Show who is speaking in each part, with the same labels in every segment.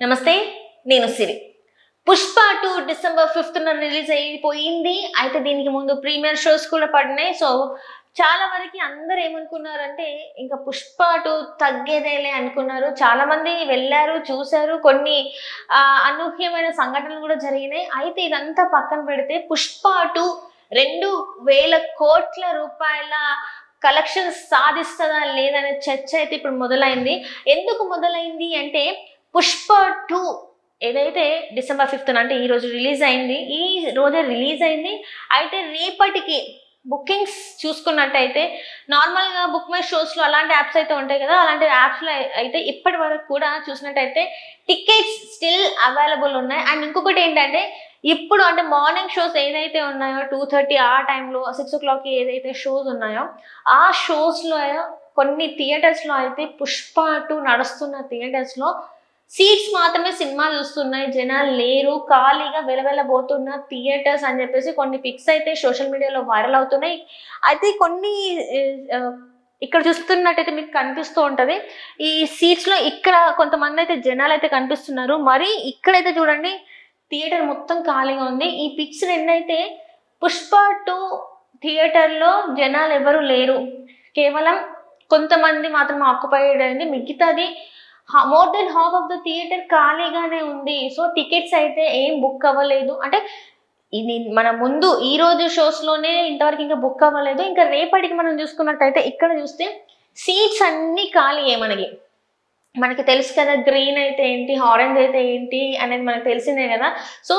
Speaker 1: నమస్తే, నేను సిరి. 'Pushpa 2' December 5న release అయిపోయింది. అయితే దీనికి ముందు ప్రీమియర్ షోస్ కూడా పడినాయి. సో చాలా వరకి అందరూ ఏమనుకున్నారంటే ఇంకా 'పుష్ప 2' తగ్గేదేలే అనుకున్నారు. చాలా మంది వెళ్లారు, చూసారు. కొన్ని అనూహ్యమైన సంఘటనలు కూడా జరిగినాయి. అయితే ఇదంతా పక్కన పెడితే 'పుష్ప 2' 2,000 కోట్ల రూపాయల కలెక్షన్స్ సాధిస్తదా లేదనే చర్చ అయితే ఇప్పుడు మొదలైంది. ఎందుకు మొదలైంది అంటే 'పుష్ప 2' ఏదైతే డిసెంబర్ 5న అంటే ఈ రోజు రిలీజ్ అయింది. ఈ రోజే రిలీజ్ అయింది. అయితే రేపటికి బుకింగ్స్ చూసుకున్నట్టయితే నార్మల్‌గా బుక్ మై షోస్‌లో అలాంటి యాప్స్ అయితే ఉంటాయి కదా! అలాంటి యాప్స్‌లో అయితే ఇప్పటి వరకు కూడా చూసినట్టయితే టికెట్స్ స్టిల్ అవైలబుల్ ఉన్నాయి. అండ్ ఇంకొకటి ఏంటంటే ఇప్పుడు అంటే మార్నింగ్ షోస్ ఏదైతే ఉన్నాయో 2:30 ఆ టైంలో 6:00కి ఏదైతే షోస్ ఉన్నాయో ఆ షోస్‌లో కొన్ని థియేటర్స్‌లో అయితే 'పుష్ప 2' నడుస్తున్న థియేటర్స్‌లో సీట్స్ మాత్రమే సినిమా చూస్తున్నాయి. జనాలు లేరు. ఖాళీగా వెలవెలబోతున్న థియేటర్స్ అని చెప్పేసి కొన్ని పిక్స్ అయితే సోషల్ మీడియాలో వైరల్ అవుతున్నాయి. అయితే కొన్ని ఇక్కడ చూస్తున్నట్టయితే మీకు కనిపిస్తూ ఉంటది. ఈ సీట్స్‌లో ఇక్కడ కొంతమందయితే జనాలైతే కనిపిస్తున్నారు. మరి ఇక్కడైతే చూడండి థియేటర్ మొత్తం ఖాళీగా ఉంది. ఈ పిక్స్ రెండైతే 'పుష్ప 2' థియేటర్‌లో జనాలెవరు లేరు. కేవలం కొంతమంది మాత్రం ఆక్యుపైడ్ అయింది. మిగతాది more than half of the theatre ఖాళీగానే ఉంది. సో టికెట్స్ అయితే ఏం బుక్ అవ్వలేదు. అంటే ఇది మన ముందు ఈ రోజు షోస్‌లోనే ఇంతవరకు ఇంకా బుక్ అవ్వలేదు. ఇంకా రేపటికి మనం చూసుకున్నట్టయితే ఇక్కడ చూస్తే సీట్స్ అన్నీ ఖాళీయే మనకి. మనకి తెలుసు కదా! గ్రీన్ అయితే ఏంటి, ఆరెంజ్ అయితే ఏంటి అనేది మనకు తెలిసిందే కదా! సో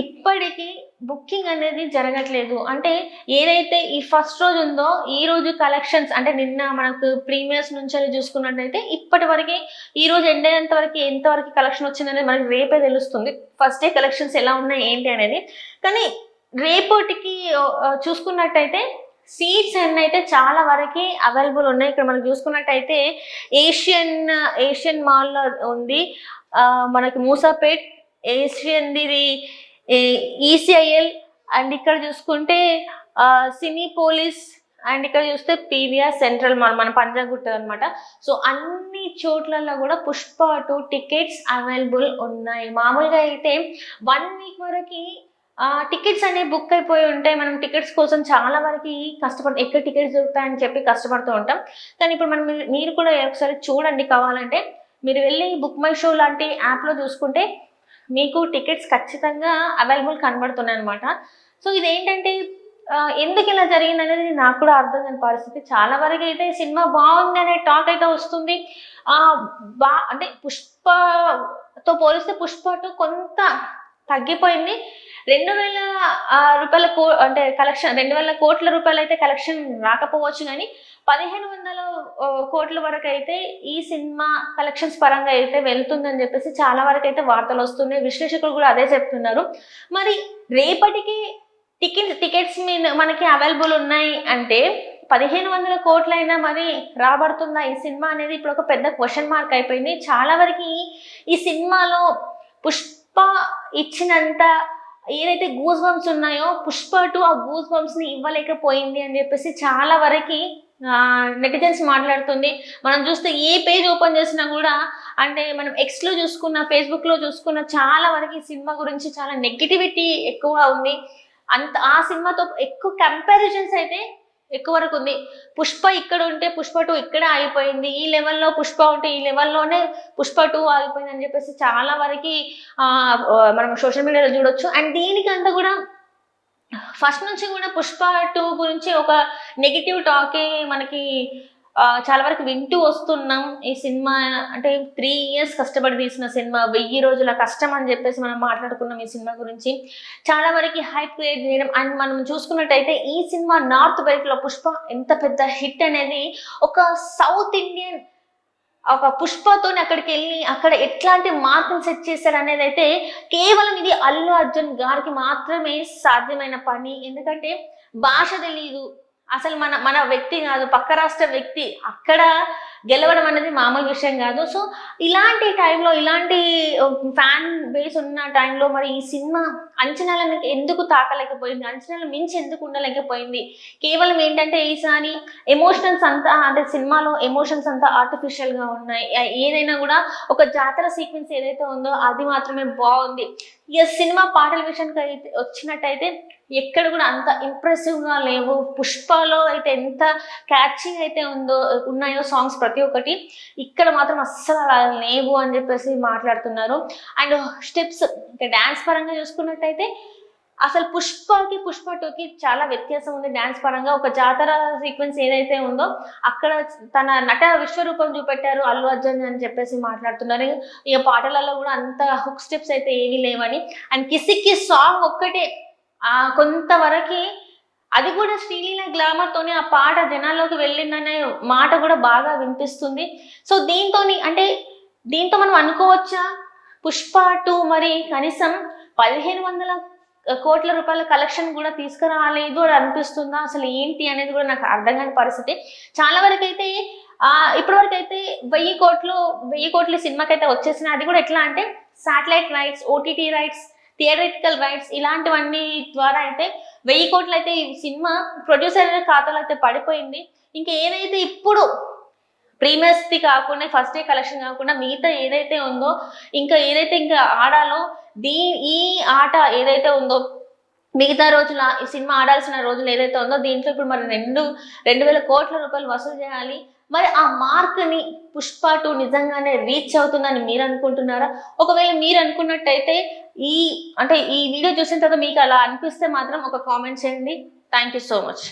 Speaker 1: ఇప్పటికి బుకింగ్ అనేది జరగట్లేదు. అంటే ఏదైతే ఈ ఫస్ట్ రోజు ఉందో, ఈ రోజు కలెక్షన్స్ అంటే నిన్న మనకు ప్రీమియర్స్ నుంచెల్లి చూసుకున్నట్టయితే ఇప్పటి వరకి ఈ రోజు ఎండ్ అయ్యేంత వరకి ఎంతవరకు కలెక్షన్ వచ్చిందనేది మనకి రేపే తెలుస్తుంది. ఫస్ట్ డే కలెక్షన్స్ ఎలా ఉన్నాయి ఏంటి అనేది. కానీ రేపటికి చూసుకున్నట్టయితే సీట్స్ అన్నైతే చాలా వరకి అవైలబుల్ ఉన్నాయి. ఇక్కడ మనం చూసుకున్నట్టయితే ఏషియన్ మాల్‌లో ఉంది. మనకి మూసాపేట్, ఏషియన్‌ది ఈసీఐఎల్ అండ్ ఇక్కడ చూసుకుంటే సినీపోలిస్ అండ్ ఇక్కడ చూస్తే పీవీఆర్ సెంట్రల్ మాల్ మన పంజాగుట్ట అనమాట. సో అన్ని చోట్లలో కూడా 'పుష్ప 2' టికెట్స్ అవైలబుల్ ఉన్నాయి. మామూలుగా అయితే 1 వీక్ వరకి టికెట్స్ అనేవి బుక్ అయిపోయి ఉంటాయి. మనం టికెట్స్ కోసం చాలా వరకి ఎక్కడ టికెట్స్ దొరుకుతాయని చెప్పి కష్టపడుతూ ఉంటాం. కానీ ఇప్పుడు మీరు కూడా ఒకసారి చూడండి కావాలంటే. మీరు వెళ్ళి బుక్ మై షో లాంటి యాప్‌లో చూసుకుంటే మీకు టికెట్స్ ఖచ్చితంగా అవైలబుల్ కనబడుతున్నాయన్నమాట. సో ఇదేంటంటే ఎందుకు ఇలా జరిగిందనేది నాకు కూడా అర్థం కాని పరిస్థితి. చాలా వరకైతే సినిమా బాగుంది అనే టాక్ అయితే వస్తుంది. అంటే 'పుష్ప'తో పోలిస్తే 'పుష్ప 2' కొంత తగ్గిపోయింది. 2,000 అంటే కలెక్షన్ 2,000 కోట్ల రూపాయలైతే కలెక్షన్ రాకపోవచ్చు గానీ 1,500 కోట్ల వరకైతే ఈ సినిమా కలెక్షన్స్ పరంగా అయితే వెళ్తుందని చెప్పేసి చాలా వరకైతే వార్తలొస్తున్నాయి. విశ్లేషకులు కూడా అదే చెప్తున్నారు. మరి రేపటికి టికెట్స్ మనకి అవైలబుల్ ఉన్నాయి అంటే 1,500 కోట్లైనా మరి రాబడుతుందా ఈ సినిమా అనేది ఇప్పుడు ఒక పెద్ద క్వెషన్ మార్క్ అయిపోయింది. చాలా వరకి ఈ సినిమాలో 'పుష్ప' ఇచ్చినంత ఏదైతే గూస్ బంప్స్ ఉన్నాయో 'పుష్ప 2' ఆ గూస్ బంప్స్‌ని ఇవ్వలేకపోయింది అని చెప్పేసి చాలా వరకి నెటిజన్స్ మాట్లాడుతుంది. మనం చూస్తే ఏ పేజ్ ఓపెన్ చేసినా కూడా అంటే మనం ఎక్స్‌లో చూసుకున్న, ఫేస్‌బుక్‌లో చూసుకున్న చాలా వరకి సినిమా గురించి చాలా నెగటివిటీ ఎక్కువ ఉంది. ఆ సినిమాతో ఎక్కువ కంపారిజన్స్ అయితే ఎక్కువ వరకు ఉంది. 'పుష్ప' ఇక్కడ ఉంటే 'పుష్ప 2' ఇక్కడే ఆగిపోయింది. ఈ లెవెల్‌లో 'పుష్ప' ఉంటే ఈ లెవెల్‌లోనే 'పుష్ప 2' ఆగిపోయింది అని చెప్పేసి చాలా వరకి మనం సోషల్ మీడియాలో చూడొచ్చు. అండ్ దీనికంతా కూడా ఫస్ట్ నుంచి కూడా 'పుష్ప 2' గురించి ఒక నెగెటివ్ టాకే మనకి చాలా వరకు వింటూ వస్తున్నాం. ఈ సినిమా అంటే 3 ఇయర్స్ కష్టపడి తీసిన సినిమా, 1000 రోజుల కష్టం అని చెప్పేసి మనం మాట్లాడుకున్నాం ఈ సినిమా గురించి. చాలా వరకి హైప్ క్రియేట్ చేయడం అండ్ మనం చూసుకున్నట్టయితే ఈ సినిమా నార్త్ బెల్ట్‌లో 'పుష్ప' ఎంత పెద్ద హిట్ అనేది ఒక సౌత్ ఇండియన్ ఒక 'పుష్పతోని' అక్కడికెళ్ళి అక్కడ ఎట్లాంటి మార్కులు సెట్ చేశారనేదైతే కేవలం ఇది అల్లు అర్జున్ గారికి మాత్రమే సాధ్యమైన పని. ఎందుకంటే భాష తెలీదు. అసలు మన మన వ్యక్తి కాదు, పక్క రాష్ట్ర వ్యక్తి. అక్కడ గెలవడం అనేది మామూలు విషయం కాదు. సో ఇలాంటి టైంలో, ఇలాంటి ఫ్యాన్ బేస్ ఉన్న టైంలో మరి ఈ సినిమా అంచనాలను ఎందుకు తాకలేకపోయింది, అంచనాలు మించి ఎందుకు ఉండలేకపోయింది? కేవలం ఏంటంటే ఈసారి ఎమోషనల్స్ అంతా, అంటే సినిమాలో ఎమోషన్స్ అంతా ఆర్టిఫిషియల్ గా ఉన్నాయి. ఏదైనా కూడా ఒక జాతర సీక్వెన్స్ ఏదైతే ఉందో అది మాత్రమే బాగుంది. ఇక సినిమా పాటల విషయానికి అయితే వచ్చినట్టయితే ఎక్కడ కూడా అంత ఇంప్రెసివ్ గా లేవు. పుష్పలో అయితే ఎంత క్యాచింగ్ అయితే ఉన్నాయో సాంగ్స్ ప్రతి ఒక్కటి, ఇక్కడ మాత్రం అస్సలు అలా లేవు అని చెప్పేసి మాట్లాడుతున్నారు. అండ్ స్టెప్స్, డాన్స్ పరంగా చూసుకున్నట్టయితే అసలు పుష్పకి పుష్ప 2కి చాలా వ్యత్యాసం ఉంది డాన్స్ పరంగా. ఒక జాతర సీక్వెన్స్ ఏదైతే ఉందో అక్కడ తన నట విశ్వరూపం చూపెట్టారు అల్లు అర్జున్ అని చెప్పేసి మాట్లాడుతున్నారు. ఇక పాటలలో కూడా అంత హుక్ స్టెప్స్ అయితే ఏమీ లేవని. అండ్ కిసిక్కి సాంగ్ ఒక్కటే కొంతవరకు, అది కూడా శ్రీలీల గ్లామర్ తోనే ఆ పాట జనాల్లోకి వెళ్ళిందనే మాట కూడా బాగా వినిపిస్తుంది. సో దీంతో మనం అనుకోవచ్చా పుష్ప 2 మరి కనీసం 1500 కోట్ల రూపాయల కలెక్షన్ కూడా తీసుకురాలేదు అని అనిపిస్తుందా? అసలు ఏంటి అనేది కూడా నాకు అర్థం కాని పరిస్థితి. చాలా వరకు అయితే ఇప్పటి వరకు అయితే 1000 కోట్లు సినిమాకి అయితే వచ్చేసిన, అది కూడా ఎట్లా అంటే satellite rights, OTT rights, theatrical rights ఇలాంటివన్నీ ద్వారా అయితే 1000 కోట్లు అయితే ఈ సినిమా ప్రొడ్యూసర్ ఖాతాలో అయితే పడిపోయింది. ఇంకా ఏదైతే ఇప్పుడు ప్రీమియర్స్ ది కాకుండా, ఫస్ట్ డే కలెక్షన్ కాకుండా మిగతా ఏదైతే ఉందో, ఇంకా ఆడాలో ఈ ఆట ఏదైతే ఉందో మిగతా రోజుల ఈ సినిమా ఆడాల్సిన రోజులు ఏదైతే ఉందో దీంట్లో ఇప్పుడు మరి 2,000 కోట్ల రూపాయలు వసూలు చేయాలి. మరి ఆ మార్క్ ని పుష్ప 2 నిజంగానే రీచ్ అవుతుందని మీరు అనుకుంటున్నారా? ఒకవేళ మీరు అనుకున్నట్టయితే ఈ వీడియో చూసిన తర్వాత మీకు అలా అనిపిస్తే మాత్రం ఒక కామెంట్ చేయండి. Thank you so much.